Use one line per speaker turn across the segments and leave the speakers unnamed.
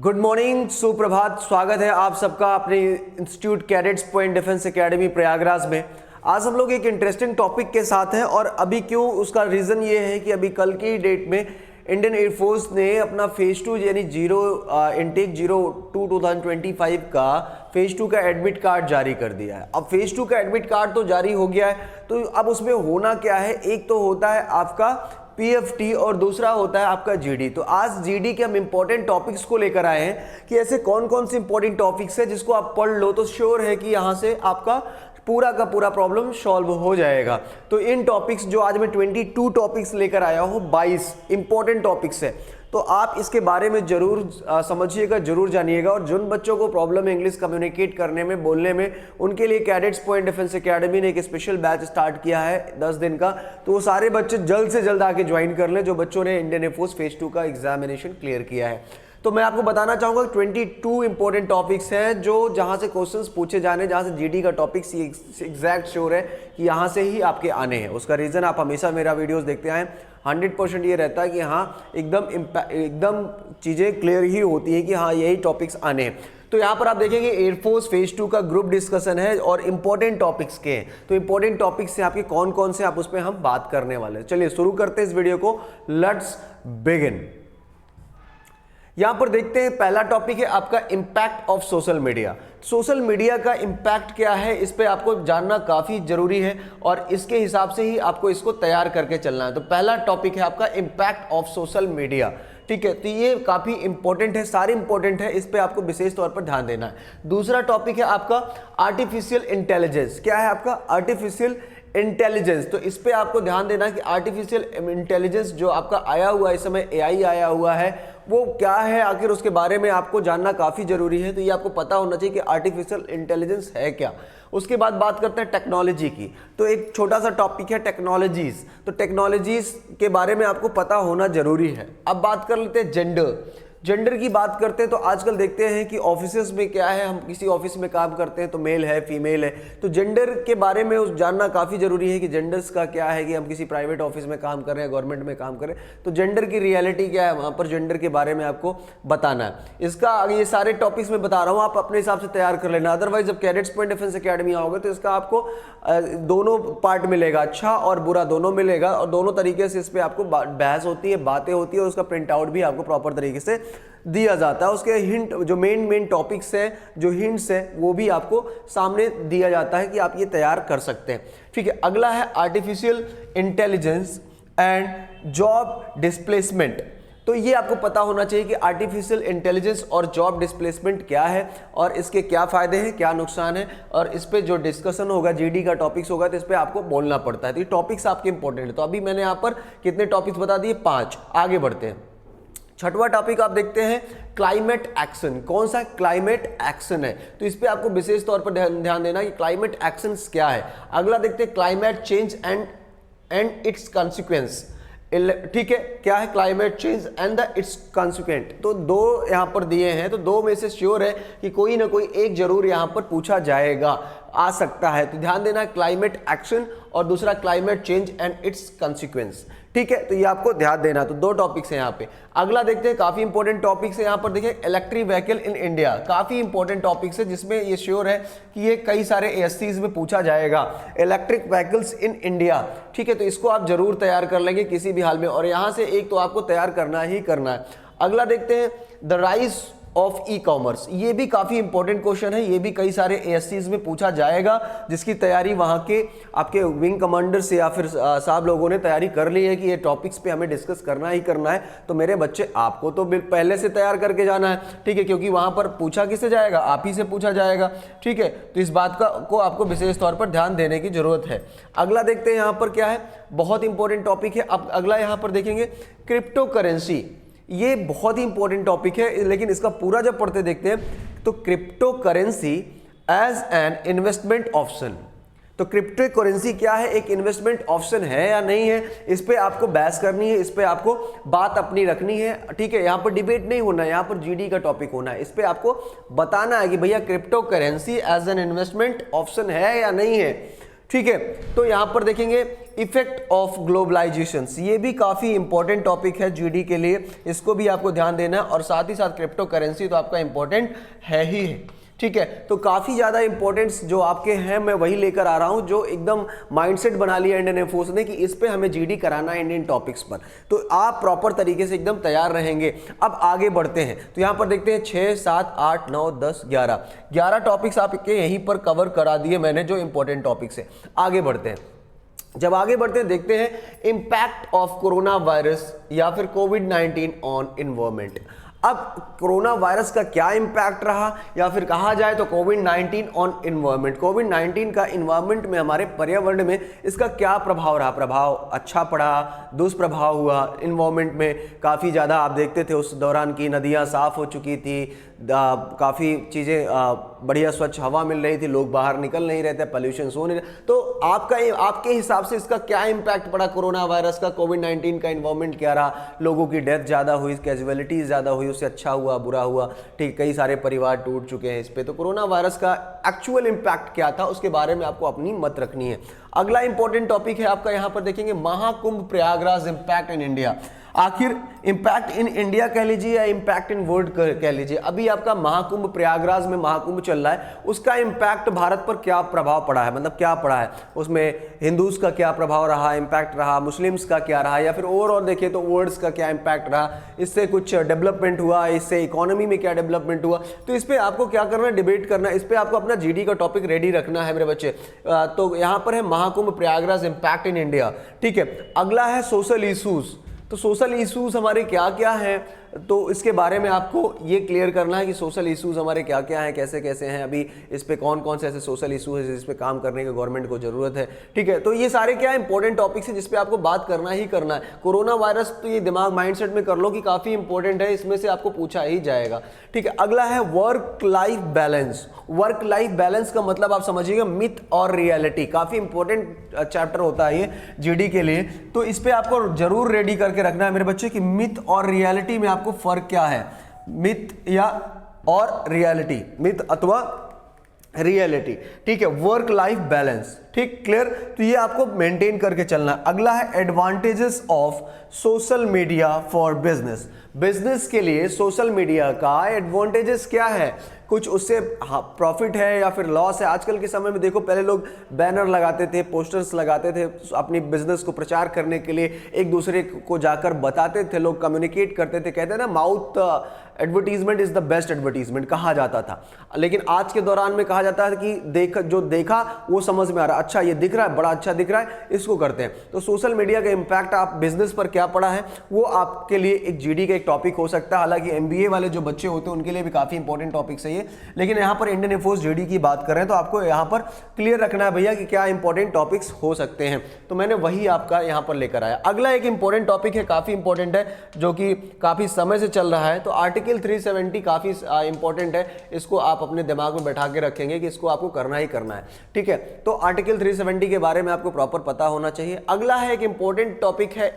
Good morning, सुप्रभात। स्वागत है आप सबका अपने institute cadets point defence academy Prayagraj में। आज हम लोग एक इंटरेस्टिंग टॉपिक के साथ हैं और अभी क्यों, उसका रीज़न ये है कि अभी कल की डेट में इंडियन एयरफोर्स ने अपना फेज़ 2 यानी इनटेक 02/2025 का फेज़ 2 का एडमिट कार्ड जारी कर दिया है। अब फेज़ 2 का एडमिट कार्ड तो जारी हो गया है, तो अब उसमें होना क्या है, एक तो होता है आपका पीएफटी और दूसरा होता है आपका जीडी। तो आज जीडी के हम इंपॉर्टेंट टॉपिक्स को लेकर आए हैं कि ऐसे कौन कौन से इंपॉर्टेंट टॉपिक्स है जिसको आप पढ़ लो तो श्योर है कि यहां से आपका पूरा का पूरा प्रॉब्लम सॉल्व हो जाएगा। तो इन टॉपिक्स जो आज मैं 22 टॉपिक्स लेकर आया हूं, 22 इंपॉर्टेंट टॉपिक्स है, तो आप इसके बारे में जरूर समझिएगा, जरूर जानिएगा। और जिन बच्चों को प्रॉब्लम है इंग्लिश कम्युनिकेट करने में, बोलने में, उनके लिए कैडेट्स पॉइंट डिफेंस एकेडमी ने एक स्पेशल बैच स्टार्ट किया है 10 दिन का। तो वो सारे बच्चे जल्द से जल्द आके ज्वाइन कर लें जो बच्चों ने इंडियन एयरफोर्स फेज़ 2 का एग्जामिनेशन क्लियर किया है। तो मैं आपको बताना चाहूंगा 22 इंपॉर्टेंट टॉपिक्स हैं जो जहां से क्वेश्चंस पूछे जाने, जहां से जीडी का टॉपिक्स एग्जैक्ट श्योर है कि यहां से ही आपके आने हैं। उसका रीजन आप हमेशा मेरा वीडियोस देखते आए, 100% ये रहता है कि हाँ एकदम चीजें क्लियर ही होती है कि हाँ यही टॉपिक्स आने हैं। तो यहाँ पर आप देखेंगे एयरफोर्स फेज़ 2 का ग्रुप डिस्कशन है और इंपॉर्टेंट टॉपिक्स के हैं। तो इंपॉर्टेंट टॉपिक्स से आपके कौन कौन से, आप उस पर हम बात करने वाले हैं। चलिए शुरू करते हैं इस वीडियो को, लेट्स बिगिन। यहां पर देखते हैं पहला टॉपिक है आपका impact of social media. Social media का इंपैक्ट क्या है, इस पे आपको जानना काफी जरूरी है और इसके हिसाब से ही आपको इसको तैयार करके चलना है। तो पहला टॉपिक है आपका इंपैक्ट ऑफ सोशल मीडिया, ठीक है। तो ये काफी इंपॉर्टेंट है, सारे इंपॉर्टेंट है, इस पे आपको विशेष तौर पर ध्यान देना है। दूसरा टॉपिक है आपका आर्टिफिशियल इंटेलिजेंस। क्या है आपका आर्टिफिशियल इंटेलिजेंस? तो इस पे आपको ध्यान देना कि आर्टिफिशियल इंटेलिजेंस जो आपका आया हुआ है, इस समय एआई आया हुआ है, वो क्या है आखिर, उसके बारे में आपको जानना काफी जरूरी है। तो ये आपको पता होना चाहिए कि आर्टिफिशियल इंटेलिजेंस है क्या। उसके बाद बात करते हैं टेक्नोलॉजी की। तो एक छोटा सा टॉपिक है टेक्नोलॉजीज। तो टेक्नोलॉजीज के बारे में आपको पता होना जरूरी है। अब बात कर लेते हैं जेंडर की बात करते हैं। तो आजकल देखते हैं कि ऑफिसेस में क्या है, हम किसी ऑफिस में काम करते हैं तो मेल है, फीमेल है, तो जेंडर के बारे में जानना काफ़ी ज़रूरी है कि जेंडर्स का क्या है, कि हम किसी प्राइवेट ऑफिस में काम कर रहे हैं, गवर्नमेंट में काम कर रहे हैं, तो जेंडर की रियलिटी क्या है, वहाँ पर जेंडर के बारे में आपको बताना है। इसका ये सारे टॉपिक्स में बता रहा हूँ, आप अपने हिसाब से तैयार कर लेना। अदरवाइज जब कैडेट्स पॉइंट डिफेंस एकेडमी आओगे तो इसका आपको दोनों पार्ट मिलेगा, अच्छा और बुरा दोनों मिलेगा, और दोनों तरीके से इस पर आपको बहस होती है, बातें होती है, और उसका प्रिंट आउट भी आपको प्रॉपर तरीके से दिया जाता है। उसके हिंट, जो मेन टॉपिक्स है, जो हिंट्स है, वो भी आपको सामने दिया जाता है कि आप ये तैयार कर सकते हैं, ठीक है। अगला है artificial intelligence and job displacement. तो ये आपको पता होना चाहिए कि आर्टिफिशियल इंटेलिजेंस और जॉब डिस्प्लेसमेंट क्या है और इसके क्या फायदे हैं, क्या नुकसान है, और इस पे जो डिस्कशन होगा, जीडी का टॉपिक्स होगा, तो इस पे आपको बोलना पड़ता है। तो ये टॉपिक्स आपके इंपॉर्टेंट है। तो अभी मैंने यहाँ पर कितने टॉपिक्स बता दिए, 5। आगे बढ़ते हैं। छठवां टॉपिक आप देखते हैं क्लाइमेट एक्शन। कौन सा क्लाइमेट एक्शन है, तो इस पे आपको विशेष तौर पर ध्यान देना कि क्लाइमेट एक्शन क्या है। अगला देखते हैं climate change and it's consequence, ठीक है। क्या है climate change and the it's consequent? तो 2 यहां पर दिए हैं, तो 2 में से श्योर है कि कोई ना कोई एक जरूर यहां पर पूछा जाएगा, आ सकता है। तो ध्यान देना, क्लाइमेट एक्शन और दूसरा climate change and it's consequence, ठीक है। तो ये आपको ध्यान देना। तो 2 टॉपिक्स हैं यहाँ पे। अगला देखते हैं, काफी इंपॉर्टेंट टॉपिक्स है यहाँ पर, देखिए इलेक्ट्रिक व्हीकल इन इंडिया। काफी इंपॉर्टेंट टॉपिक्स है जिसमें ये श्योर है कि ये कई सारे एएससीज में पूछा जाएगा, इलेक्ट्रिक व्हीकल्स इन इंडिया, ठीक है। तो इसको आप जरूर तैयार कर लेंगे किसी भी हाल में, और यहाँ से एक तो आपको तैयार करना ही करना है। अगला देखते हैं the rise of e commerce. ये भी काफी इंपॉर्टेंट क्वेश्चन है, ये भी कई सारे एएससीज में पूछा जाएगा, जिसकी तैयारी वहां के आपके विंग कमांडर से या फिर साहब लोगों ने तैयारी कर ली है कि ये टॉपिक्स पे हमें डिस्कस करना ही करना है। तो मेरे बच्चे, आपको तो पहले से तैयार करके जाना है, ठीक है, क्योंकि वहां पर पूछा किससे जाएगा, आप ही से पूछा जाएगा, ठीक है। तो इस बात को आपको विशेष तौर पर ध्यान देने की जरूरत है। अगला देखते हैं यहाँ पर क्या है, बहुत इंपॉर्टेंट टॉपिक है। अब अगला यहाँ पर देखेंगे क्रिप्टो करेंसी। ये बहुत ही इंपॉर्टेंट टॉपिक है, लेकिन इसका पूरा जब पढ़ते देखते हैं तो crypto currency as an investment option. तो क्रिप्टो करेंसी क्या है, एक इन्वेस्टमेंट ऑप्शन है या नहीं है, इस पे आपको बहस करनी है, इस पे आपको बात अपनी रखनी है, ठीक है। यहाँ पर डिबेट नहीं होना है, यहाँ पर जीडी का टॉपिक होना है। इस पे आपको बताना है कि भैया crypto currency as an investment option है या नहीं है, ठीक है। तो यहां पर देखेंगे इफेक्ट ऑफ ग्लोबलाइजेशन, ये भी काफी इंपॉर्टेंट टॉपिक है जीडी के लिए, इसको भी आपको ध्यान देना है। और साथ ही साथ क्रिप्टो करेंसी तो आपका इंपॉर्टेंट है ही है, ठीक है। तो काफी ज्यादा इंपॉर्टेंस जो आपके हैं मैं वही लेकर आ रहा हूं, जो एकदम माइंडसेट बना लिया इंडियन एयरफोर्स ने कि इस पे हमें जीडी कराना है इंडियन टॉपिक्स पर, तो आप प्रॉपर तरीके से एकदम तैयार रहेंगे। अब आगे बढ़ते हैं, तो यहां पर देखते हैं 6, 7, 8, 9, 10, 11 टॉपिक्स आपके यहीं पर कवर करा दिए मैंने जो इंपॉर्टेंट टॉपिक्स है। आगे बढ़ते हैं, जब आगे बढ़ते हैं देखते हैं इंपैक्ट ऑफ कोरोना वायरस या फिर कोविड-19 ऑन एनवायरनमेंट। अब कोरोना वायरस का क्या इंपैक्ट रहा, या फिर कहा जाए तो कोविड-19 ऑन एनवायरनमेंट, कोविड-19 का एनवायरनमेंट में, हमारे पर्यावरण में इसका क्या प्रभाव रहा, प्रभाव अच्छा पड़ा, दुष्प्रभाव हुआ। एनवायरनमेंट में काफ़ी ज़्यादा आप देखते थे उस दौरान की नदियाँ साफ़ हो चुकी थी, काफ़ी चीज़ें बढ़िया स्वच्छ हवा मिल रही थी, लोग बाहर निकल नहीं रहे थे, पॉल्यूशन हो नहीं रहे। तो आपके हिसाब से इसका क्या इंपैक्ट पड़ा कोरोना वायरस का, कोविड-19 का एनवायरनमेंट क्या रहा, लोगों की डेथ ज़्यादा हुई, कैजुअलिटीज़ ज़्यादा हुई, उससे अच्छा हुआ बुरा हुआ, ठीक, कई सारे परिवार टूट चुके हैं इस पे। तो कोरोना वायरस का एक्चुअल इंपैक्ट क्या था उसके बारे में आपको अपनी मत रखनी है। अगला इंपॉर्टेंट टॉपिक है आपका, यहां पर देखेंगे Mahakumbh Prayagraj impact in India. आखिर इंपैक्ट इन इंडिया कह लीजिए या इंपैक्ट इन वर्ल्ड कह लीजिए, अभी आपका महाकुंभ प्रयागराज में महाकुंभ चल रहा है, उसका इंपैक्ट भारत पर क्या प्रभाव पड़ा है, मतलब क्या पड़ा है उसमें, हिंदूज का क्या प्रभाव रहा, इंपैक्ट रहा, मुस्लिम्स का क्या रहा, या फिर ओवरऑल देखिए तो वर्ल्ड्स का क्या इंपैक्ट रहा, इससे कुछ डेवलपमेंट हुआ, इससे इकोनॉमी में क्या डेवलपमेंट हुआ। तो इस पर आपको क्या करना है, डिबेट करना है, इस पर आपको अपना जीडी का टॉपिक रेडी रखना है मेरे बच्चे। तो यहाँ पर है Mahakumbh Prayagraj impact in India, ठीक है। अगला है सोशल इशूज, तो सोशल इश्यूज हमारे क्या क्या हैं, तो इसके बारे में आपको ये क्लियर करना है कि सोशल इश्यूज हमारे क्या क्या हैं, कैसे कैसे हैं, अभी इस पे कौन कौन से ऐसे सोशल इशू है जिस पे काम करने की गवर्नमेंट को जरूरत है, ठीक है। तो ये सारे क्या इंपॉर्टेंट टॉपिक्स हैं जिस पे आपको बात करना ही करना है। कोरोना वायरस तो ये दिमाग माइंडसेट में कर लो कि काफी इंपॉर्टेंट है, इसमें से आपको पूछा ही जाएगा, ठीक है। अगला है work life balance. Work life balance का मतलब आप समझिएगा मिथ और रियलिटी, काफी इंपॉर्टेंट चैप्टर होता है ये जीडी के लिए, तो इस पे आपको जरूर रेडी करके रखना है मेरे बच्चे कि मिथ और रियलिटी में आपको फर्क क्या है, मिथ या और रियलिटी, मिथ अथवा रियलिटी, ठीक है। वर्क लाइफ बैलेंस, ठीक, क्लियर। तो ये आपको मेंटेन करके चलना है। अगला है advantages of social media for business. Business के लिए सोशल मीडिया का एडवांटेजेस क्या है, कुछ उससे प्रॉफिट है या फिर लॉस है। आजकल के समय में देखो, पहले लोग बैनर लगाते थे, पोस्टर्स लगाते थे, अपनी बिजनेस को प्रचार करने के लिए एक दूसरे को जाकर बताते थे, लोग कम्युनिकेट करते थे, कहते हैं ना mouth advertisement is the best advertisement कहा जाता था। लेकिन आज के दौरान में कहा जाता है कि जो देखा वो समझ में आ रहा, अच्छा ये दिख रहा है, बड़ा अच्छा दिख रहा है, इसको करते हैं। तो सोशल मीडिया का इंपैक्ट आप बिजनेस पर क्या पड़ा है वो आपके लिए एक जीडी का एक टॉपिक हो सकता है। हालांकि एमबीए वाले जो बच्चे होते हैं उनके लिए भी काफी इंपॉर्टेंट टॉपिक है ये, लेकिन यहां पर इंडियन एयरफोर्स जीडी की बात कर रहे हैं तो आपको यहां पर क्लियर रखना है भैया कि क्या इंपॉर्टेंट टॉपिक्स हो सकते हैं। तो मैंने वही आपका यहां पर लेकर आया। अगला एक इंपॉर्टेंट टॉपिक है, काफी इंपॉर्टेंट है, जो कि काफी समय से चल रहा है। तो आर्टिकल 370 काफी इंपॉर्टेंट है, इसको आप अपने दिमाग में बैठा के रखेंगे कि इसको आपको करना ही करना है, ठीक है। तो आर्टिकल 370 के बारे में आपको प्रॉपर पता होना चाहिए। अगला है एक इंपॉर्टेंट टॉपिक है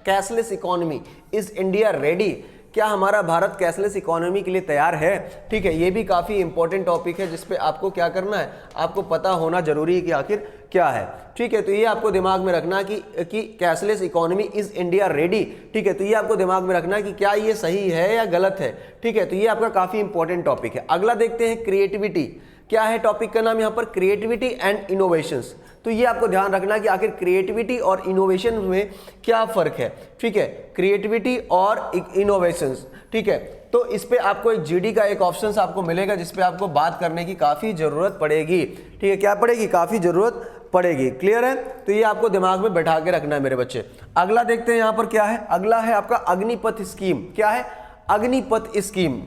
cashless economy, is India ready, क्या हमारा भारत कैशलेस इकोनॉमी के लिए तैयार है, ठीक है। ये भी काफी इंपॉर्टेंट टॉपिक है जिसपे आपको क्या करना है, आपको पता होना जरूरी है कि आखिर क्या है, ठीक है। तो ये आपको दिमाग में रखना कि cashless economy is India ready, ठीक है। तो ये आपको दिमाग में रखना कि क्या ये सही है या गलत है, ठीक है। तो ये आपका काफी इंपॉर्टेंट टॉपिक है। अगला देखते हैं क्रिएटिविटी, क्या है टॉपिक का नाम यहाँ पर, क्रिएटिविटी एंड इनोवेशंस। तो ये आपको ध्यान रखना कि आखिर क्रिएटिविटी और इनोवेशन में क्या फर्क है, ठीक है। क्रिएटिविटी और इनोवेशंस, ठीक है। तो इस पे आपको एक जीडी का एक ऑप्शन आपको मिलेगा जिस पे आपको बात करने की काफी जरूरत पड़ेगी, ठीक है। क्या पड़ेगी, काफी जरूरत पड़ेगी, क्लियर है। तो ये आपको दिमाग में बैठा के रखना है मेरे बच्चे। अगला देखते हैं यहाँ पर क्या है, अगला है आपका अग्निपथ स्कीम। क्या है, अग्निपथ स्कीम,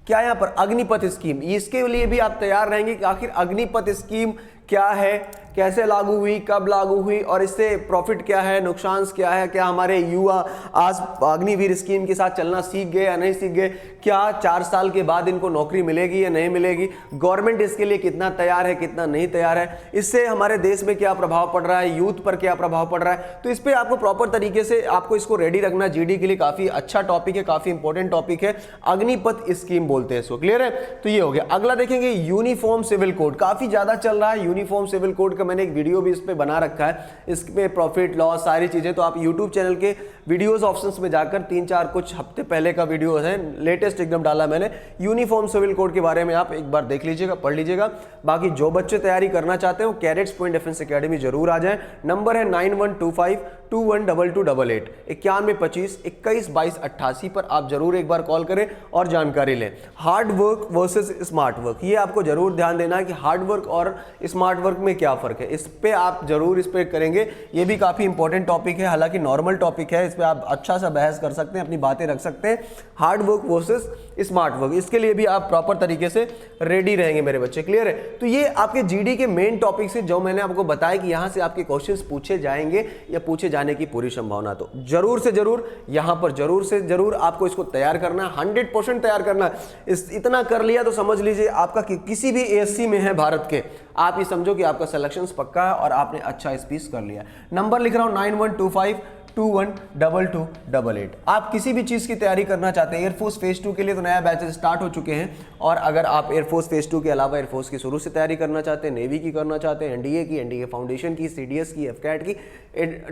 क्या यहाँ पर अग्निपथ स्कीम, इसके लिए भी आप तैयार रहेंगे कि आखिर अग्निपथ स्कीम क्या है, कैसे लागू हुई, कब लागू हुई और इससे प्रॉफिट क्या है, नुकसान क्या है, क्या हमारे युवा आज अग्निवीर स्कीम के साथ चलना सीख गए या नहीं सीख गए, क्या 4 साल के बाद इनको नौकरी मिलेगी या नहीं मिलेगी, गवर्नमेंट इसके लिए कितना तैयार है कितना नहीं तैयार है, इससे हमारे देश में क्या प्रभाव पड़ रहा है, यूथ पर क्या प्रभाव पड़ रहा है। तो इस पर आपको प्रॉपर तरीके से आपको इसको रेडी रखना, जीडी के लिए काफी अच्छा टॉपिक है, काफी इंपॉर्टेंट टॉपिक है, अग्निपथ स्कीम बोलते हैं इसको, क्लियर है। तो ये हो गया। अगला देखेंगे यूनिफॉर्म सिविल कोड, काफी ज्यादा चल रहा है यूनिफॉर्म सिविल कोड का मैंने एक वीडियो भी इस पर बना रखा है, इसमें प्रॉफिट लॉस सारी चीज़ें, तो आप यूट्यूब चैनल के वीडियोस ऑप्शंस में जाकर 3-4 कुछ हफ्ते पहले का वीडियो है, लेटेस्ट एकदम डाला मैंने, यूनिफॉर्म सिविल कोड के बारे में आप एक बार देख लीजिएगा, पढ़ लीजिएगा। बाकी जो बच्चे तैयारी करना चाहते हैं वो कैडेट्स पॉइंट डिफेंस एकेडमी जरूर आ जाए। नंबर है 9125212288, 9125212288 पर आप जरूर एक बार कॉल करें और जानकारी लें। Hard work versus smart work, ये आपको जरूर ध्यान देना है कि हार्ड वर्क और स्मार्ट वर्क में क्या फर्क है, इस पे आप जरूर इस पे करेंगे। ये भी काफी इंपॉर्टेंट टॉपिक है, हालांकि नॉर्मल टॉपिक है, इस पे आप अच्छा सा बहस कर सकते हैं, अपनी बातें रख सकते हैं। Hard work versus smart work, इसके लिए भी आप प्रॉपर तरीके से रेडी रहेंगे मेरे बच्चे, क्लियर है। तो ये आपके जीडी के मेन टॉपिक से जो मैंने आपको बताया कि यहां से आपके क्वेश्चंस पूछे जाएंगे या पूछे जाने की पूरी संभावना, तो जरूर से जरूर यहां पर जरूर से जरूर आपको इसको तैयार करना है, 100% तैयार करना है। इतना कर लिया तो समझ लीजिए आपका किसी भी एएससी में है भारत के, आप ये समझो कि आपका सिलेक्शन पक्का है और आपने अच्छा स्पीच कर लिया। नंबर लिख रहा हूं 9125212288। आप किसी भी चीज की तैयारी करना चाहते हैं, एयरफोर्स फेज 2 के लिए तो नया बैचेस स्टार्ट हो चुके हैं, और अगर आप एयरफोर्स फेज 2 के अलावा एयरफोर्स की शुरू से तैयारी करना चाहते हैं, नेवी की करना चाहते हैं, एनडीए की, एनडीए फाउंडेशन की, सीडीएस की, एफकैट की,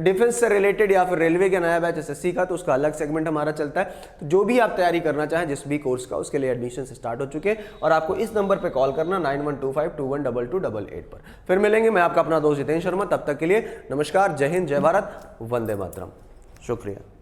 डिफेंस से रिलेटेड, या फिर रेलवे का नया बैच एसएससी का, तो उसका अलग सेगमेंट हमारा चलता है। तो जो भी आप तैयारी करना चाहें जिस भी कोर्स का, उसके लिए एडमिशन स्टार्ट हो चुके हैं, और आपको इस नंबर पर कॉल करना 9125212288 पर। फिर मिलेंगे, मैं आपका अपना दोस्त जितेंद्र शर्मा, तब तक के लिए नमस्कार, जय हिंद, जय भारत, वंदे मातरम, शुक्रिया।